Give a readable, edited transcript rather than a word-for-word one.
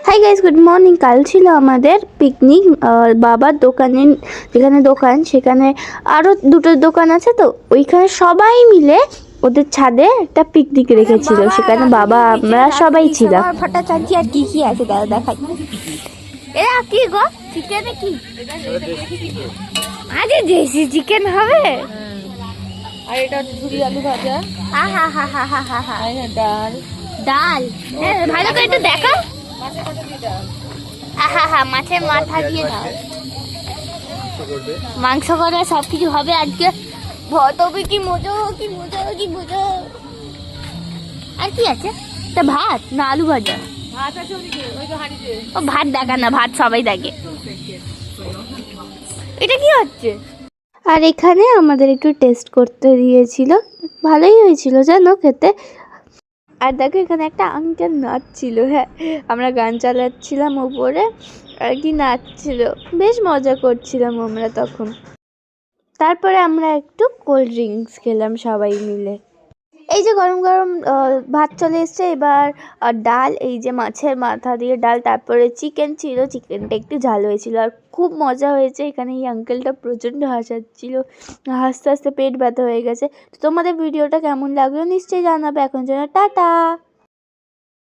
Hi guys, good morning. কাল ছিল আমাদের পিকনিক বাবার দোকানে, যেখানে দোকান সেখানে আরও দুটো দোকান আছে, তো ওইখানে সবাই মিলে ওদের ছাদে একটা পিকনিক রেখেছিল। সেখানে বাবা আমরা সবাই ছিলাম। ভট্টাচার্য আর কি কি আছে দাদা দেখাই। এরা কি গো, চিকেন কি? আরে দেশি চিকেন হবে। আর এটা হচ্ছে ঝুরি আলু ভাজা। হা হা হা হা হা হা হা। ডাল ডাল, হ্যাঁ ভালো করে একটু দেখা। মাছের মাথা দিয়ে ডাল। হা হা, মাছের মাথা দিয়ে দাও, মাংস করে সব কিছু হবে আজকে। তবে কি মজা, কি মজা, কি মজা। আর কি আছে? তা ভাত না আলু ভাজা? ভাত আছে ওদিকে, ওই তো হাঁড়িতে। ও ভাত দেখা না, ভাত সবাই দেখে। এটা কি হচ্ছে? আর এখানে আমাদের একটু টেস্ট করতে দিয়েছিল, ভালোই হয়েছিল জানো খেতে। আর দেখো এখানে একটা আঙ্কেল নাচছিল। হ্যাঁ, আমরা গান চালাচ্ছিলাম ওপরে, আর কি নাচছিল, বেশ মজা করছিলাম আমরা তখন। তারপরে আমরা একটু কোল্ড ড্রিঙ্কস খেলাম সবাই মিলে। এই যে গরম গরম ভাত চলে এসছে, এবার ডাল, এই যে মাছের মাথা দিয়ে ডাল, তারপরে চিকেন ছিল, চিকেনটা একটু ঝাল হয়েছিল আর খুব মজা হয়েছে। এখানে এই আঙ্কেলটা প্রচণ্ড হাসাচ্ছিল, হাসতে হাসতে পেট ব্যথা হয়ে গেছে। তো তোমাদের ভিডিওটা কেমন লাগলো নিশ্চয়ই জানাবে। এখন জন্য টাটা।